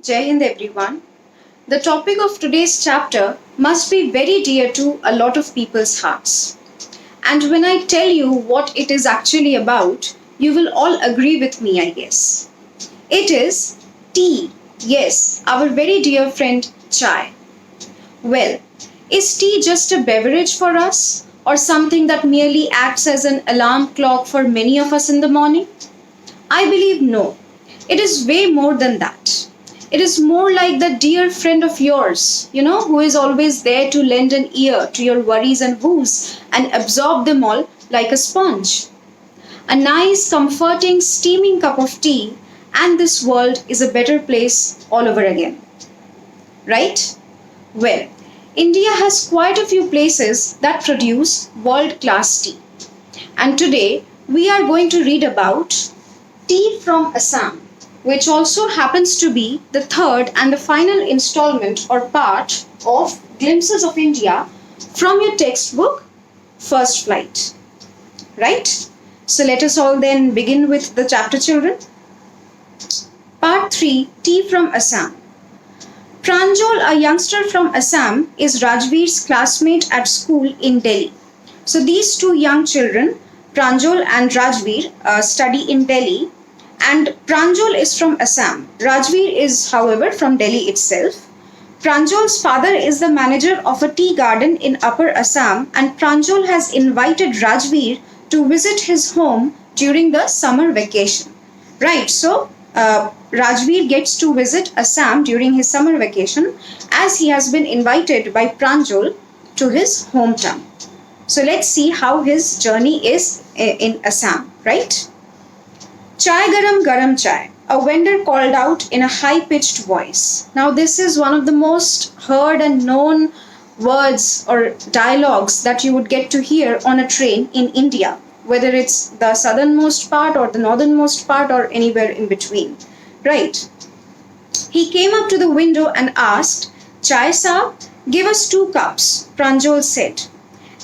Jai Hind everyone. The topic of today's chapter must be very dear to a lot of people's hearts. And when I tell you what it is actually about, you will all agree with me, I guess. It is tea. Yes, our very dear friend chai. Well, is tea just a beverage for us or something that merely acts as an alarm clock for many of us in the morning? I believe no. It is way more than that. It is more like the dear friend of yours, who is always there to lend an ear to your worries and woes and absorb them all like a sponge. A nice, comforting, steaming cup of tea, and this world is a better place all over again. Right? Well, India has quite a few places that produce world class tea. And today we are going to read about tea from Assam, which also happens to be the third and the final installment or part of Glimpses of India from your textbook, First Flight. Right? So let us all then begin with the chapter, children. Part 3, Tea from Assam. Pranjal, a youngster from Assam, is Rajveer's classmate at school in Delhi. So these two young children, Pranjal and Rajveer, study in Delhi, and Pranjal is from Assam. Rajveer is, however, from Delhi itself. Pranjal's father is the manager of a tea garden in Upper Assam, and Pranjal has invited Rajveer to visit his home during the summer vacation. Right, so Rajveer gets to visit Assam during his summer vacation as he has been invited by Pranjal to his hometown. So let's see how his journey is in Assam, right? Chai garam garam chai, a vendor called out in a high-pitched voice. Now this is one of the most heard and known words or dialogues that you would get to hear on a train in India, whether it's the southernmost part or the northernmost part or anywhere in between, right? He came up to the window and asked, "Chai saab, give us 2 cups," Pranjal said.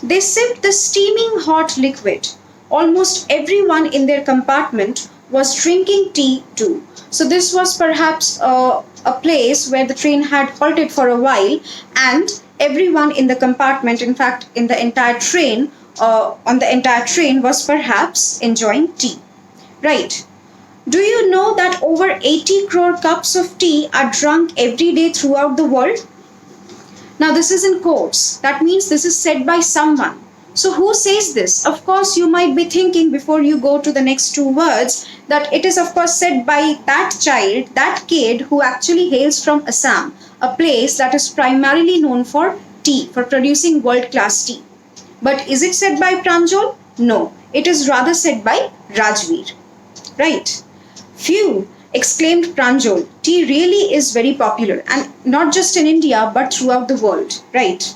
They sipped the steaming hot liquid. Almost everyone in their compartment was drinking tea too. So this was perhaps a place where the train had halted for a while, and everyone in the compartment, in fact, in the entire train, on the entire train, was perhaps enjoying tea. Right. Do you know that over 80 crore cups of tea are drunk every day throughout the world? Now, this is in quotes. That means this is said by someone. So, who says this? Of course, you might be thinking before you go to the next 2 words that it is, of course, said by that child, that kid who actually hails from Assam, a place that is primarily known for tea, for producing world class tea. But is it said by Pranjal? No, it is rather said by Rajveer. Right? Phew, exclaimed Pranjal. Tea really is very popular, and not just in India but throughout the world. Right?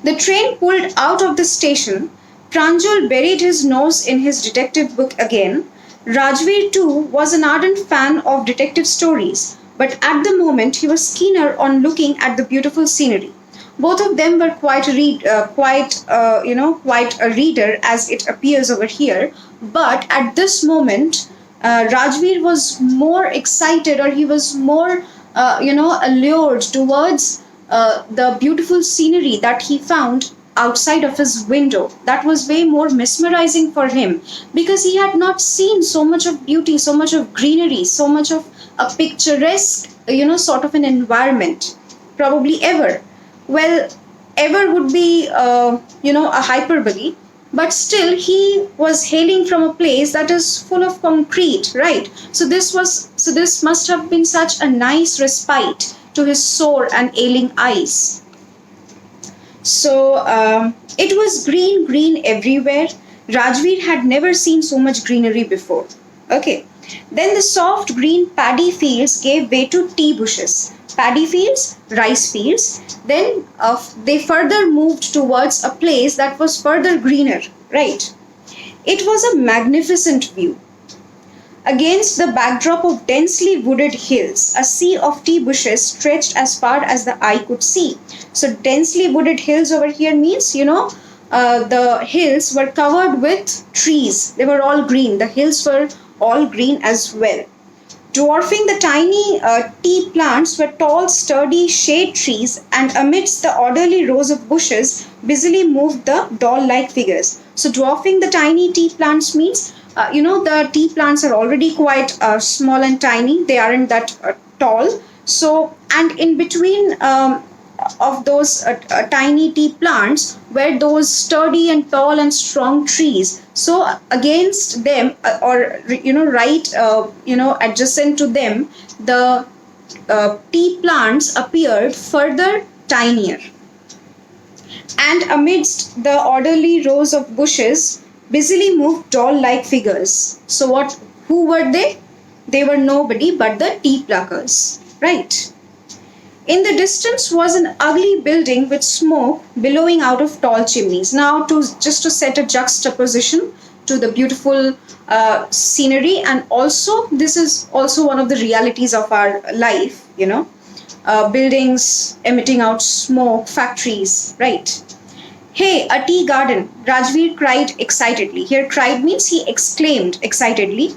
The train pulled out of the station. Pranjal buried his nose in his detective book again. Rajveer too was an ardent fan of detective stories, but at the moment he was keener on looking at the beautiful scenery. Both of them were quite a reader, as it appears over here. But at this moment, Rajveer was more excited, or he was more, allured towards the beautiful scenery that he found outside of his window. That was way more mesmerizing for him because he had not seen so much of beauty, so much of greenery, so much of a picturesque, sort of an environment, probably ever. Well, ever would be, a hyperbole, but still he was hailing from a place that is full of concrete, right? So this must have been such a nice respite to his sore and ailing eyes. So it was green everywhere. Rajveer had never seen so much greenery before. Okay. Then the soft green paddy fields gave way to tea bushes. Paddy fields, rice fields. Then they further moved towards a place that was further greener, right? It was a magnificent view. Against the backdrop of densely wooded hills, a sea of tea bushes stretched as far as the eye could see. So densely wooded hills over here means, the hills were covered with trees. They were all green. The hills were all green as well. Dwarfing the tiny tea plants were tall, sturdy shade trees, and amidst the orderly rows of bushes busily moved the doll like figures. So, dwarfing the tiny tea plants means, the tea plants are already quite small and tiny, they aren't that tall. So, and in between of those tiny tea plants were those sturdy and tall and strong trees. So against them, or right, adjacent to them, the tea plants appeared further tinier, and amidst the orderly rows of bushes busily moved doll like figures. So what, who were they? They were nobody but the tea pluckers, right? In the distance was an ugly building with smoke billowing out of tall chimneys. Now, to set a juxtaposition to the beautiful scenery, and also this is also one of the realities of our life. Buildings emitting out smoke, factories, right? Hey, a tea garden! Rajveer cried excitedly. Here, cried means he exclaimed excitedly.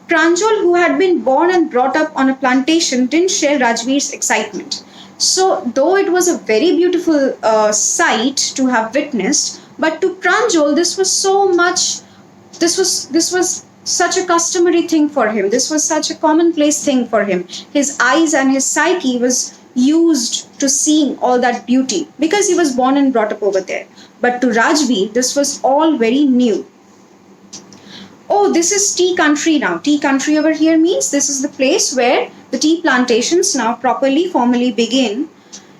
Pranjal, who had been born and brought up on a plantation, didn't share Rajveer's excitement. So, though it was a very beautiful sight to have witnessed, but to Pranjal, this was so much. This was such a customary thing for him. This was such a commonplace thing for him. His eyes and his psyche was used to seeing all that beauty because he was born and brought up over there. But to Rajveer, this was all very new. Oh, this is tea country now. Tea country over here means this is the place where the tea plantations now properly, formally begin.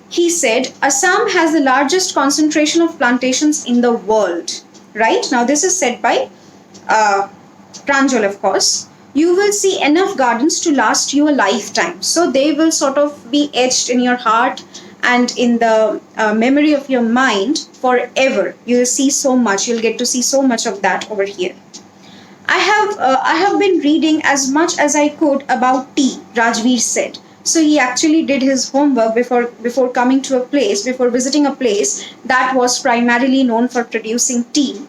He said, Assam has the largest concentration of plantations in the world. Right? Now, this is said by Pranjal, of course. You will see enough gardens to last you a lifetime. So, they will sort of be etched in your heart and in the memory of your mind forever. You will see so much. You'll get to see so much of that over here. I have been reading as much as I could about tea, Rajveer said. So he actually did his homework before coming to a place, before visiting a place that was primarily known for producing tea.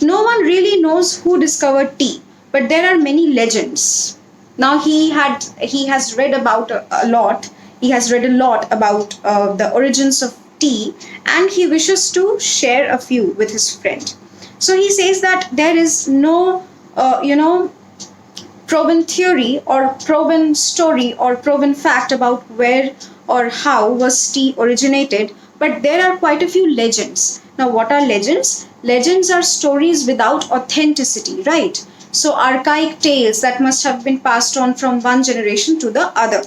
No one really knows who discovered tea, but there are many legends. Now he has read about a lot. He has read a lot about the origins of tea, and he wishes to share a few with his friend. So he says that there is no, proven theory or proven story or proven fact about where or how was tea originated, but there are quite a few legends. Now, what are legends? Legends are stories without authenticity, right? So, archaic tales that must have been passed on from one generation to the other.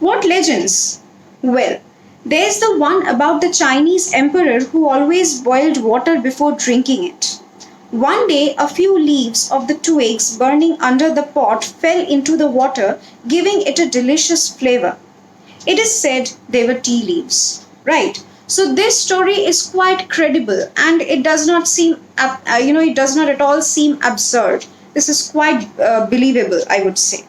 What legends? Well, there's the one about the Chinese emperor who always boiled water before drinking it. One day, a few leaves of the twigs burning under the pot fell into the water, giving it a delicious flavor. It is said they were tea leaves, right? So this story is quite credible, and it does not seem, it does not at all seem absurd. This is quite believable, I would say.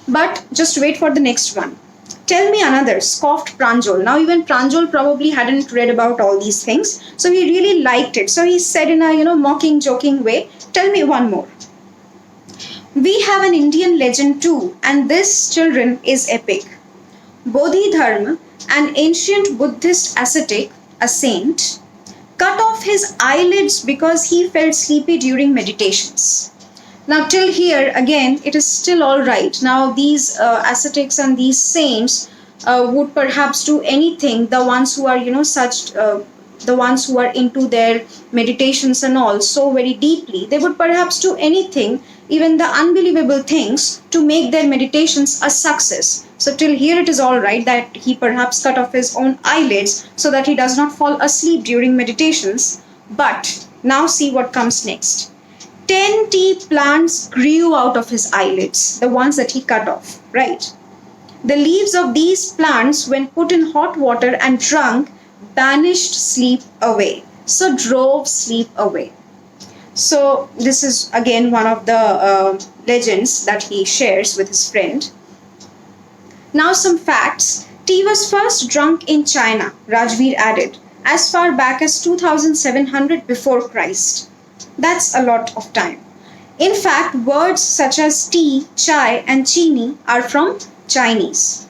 But just wait for the next one. Tell me another, scoffed Pranjal. Now, even Pranjal probably hadn't read about all these things, so he really liked it. So he said in a, mocking, joking way, tell me one more. We have an Indian legend too, and this, children, is epic. Bodhidharma, an ancient Buddhist ascetic, a saint, cut off his eyelids because he felt sleepy during meditations. Now, till here, again, it is still all right. Now, these ascetics and these saints would perhaps do anything. The ones who are, the ones who are into their meditations and all so very deeply, they would perhaps do anything, even the unbelievable things, to make their meditations a success. So, till here, it is all right that he perhaps cut off his own eyelids so that he does not fall asleep during meditations. But now, see what comes next. 10 tea plants grew out of his eyelids, the ones that he cut off, right? The leaves of these plants, when put in hot water and drunk, banished sleep away. So, drove sleep away. So, this is again one of the legends that he shares with his friend. Now, some facts. Tea was first drunk in China, Rajveer added, as far back as 2700 before Christ. That's a lot of time. In fact, words such as tea, chai, and chini are from Chinese.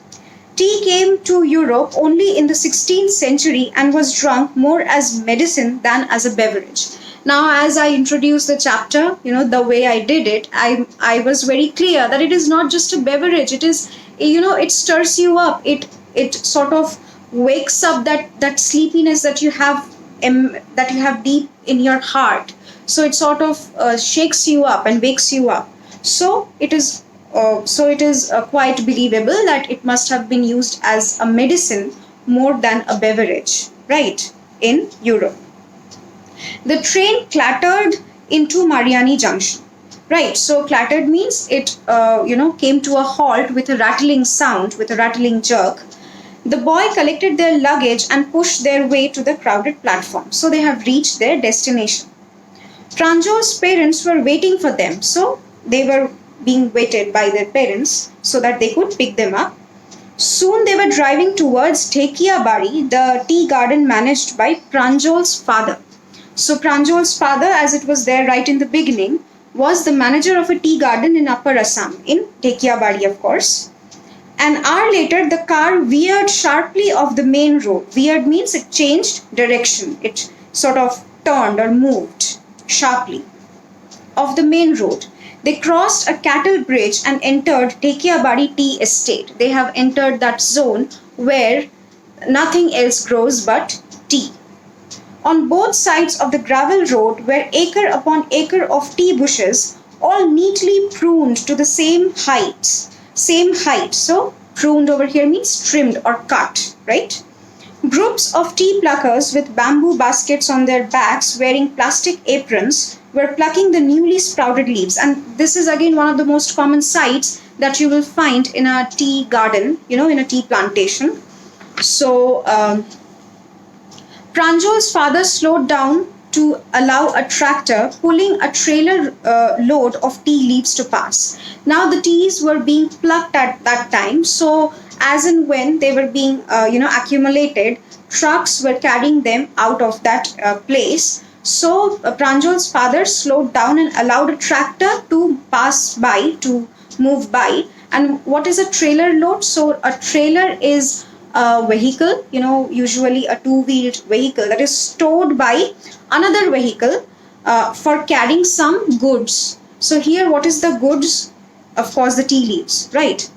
Tea came to Europe only in the 16th century and was drunk more as medicine than as a beverage. Now, as I introduced the chapter, the way I did it, I was very clear that it is not just a beverage. It is, it stirs you up. It sort of wakes up that sleepiness that you have deep in your heart. So it sort of shakes you up and wakes you up. So it is quite believable that it must have been used as a medicine more than a beverage, right, in Europe. The train clattered into Mariani Junction. Right, so clattered means it, came to a halt with a rattling sound, with a rattling jerk. The boy collected their luggage and pushed their way to the crowded platform. So they have reached their destination. Pranjol's parents were waiting for them, so they were being waited by their parents so that they could pick them up. Soon they were driving towards Thekiabari, the tea garden managed by Pranjol's father. So Pranjol's father, as it was there right in the beginning, was the manager of a tea garden in Upper Assam, in Thekiabari, of course. An hour later, the car veered sharply off the main road. Veered means it changed direction. It sort of turned or moved sharply off the main road. They crossed a cattle bridge and entered Thekiabari Tea Estate. They have entered that zone where nothing else grows but tea. On both sides of the gravel road were acre upon acre of tea bushes, all neatly pruned to the same height. Same height. So pruned over here means trimmed or cut, right? Groups of tea pluckers with bamboo baskets on their backs, wearing plastic aprons, were plucking the newly sprouted leaves. And this is again one of the most common sights that you will find in a tea garden, in a tea plantation. So Pranjol's father slowed down to allow a tractor pulling a trailer load of tea leaves to pass. Now the teas were being plucked at that time, so as and when they were being accumulated, trucks were carrying them out of that place. So Pranjol's father slowed down and allowed a tractor to pass by, to move by. And what is a trailer load? So a trailer is a vehicle, usually a two-wheeled vehicle that is towed by another vehicle for carrying some goods. So here, what is the goods? Of course, the tea leaves, right?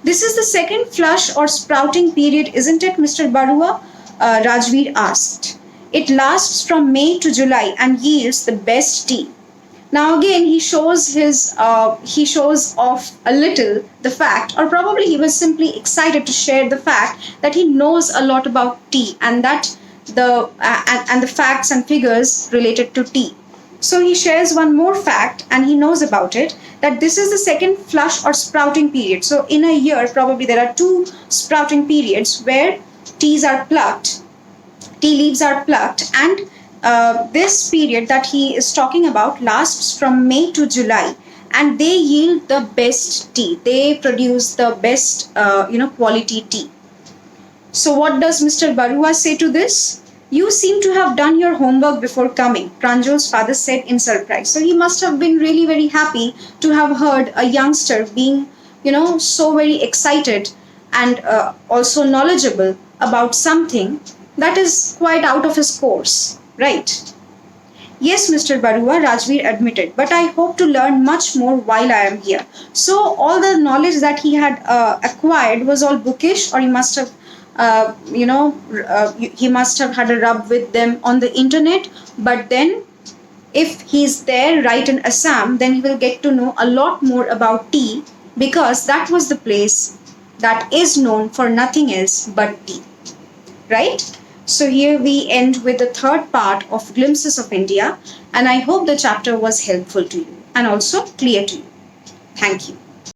This is the second flush or sprouting period, isn't it, Mr. Barua? Rajveer asked. It lasts from May to July and yields the best tea. Now again, he shows off a little the fact, or probably he was simply excited to share the fact that he knows a lot about tea and that the facts and figures related to tea. So he shares one more fact, and he knows about it, that this is the second flush or sprouting period. So in a year, probably there are two sprouting periods where tea leaves are plucked, and this period that he is talking about lasts from May to July, and they yield the best tea. They produce the best, quality tea. So what does Mr. Barua say to this? You seem to have done your homework before coming, Pranjol's father said in surprise. So he must have been really very happy to have heard a youngster being, so very excited and also knowledgeable about something that is quite out of his course, right? Yes, Mr. Barua, Rajveer admitted, but I hope to learn much more while I am here. So all the knowledge that he had acquired was all bookish, or he must have he must have had a rub with them on the internet. But then if he's there right in Assam, then he will get to know a lot more about tea, because that was the place that is known for nothing else but tea, right? So here we end with the third part of Glimpses of India, and I hope the chapter was helpful to you and also clear to you. Thank you.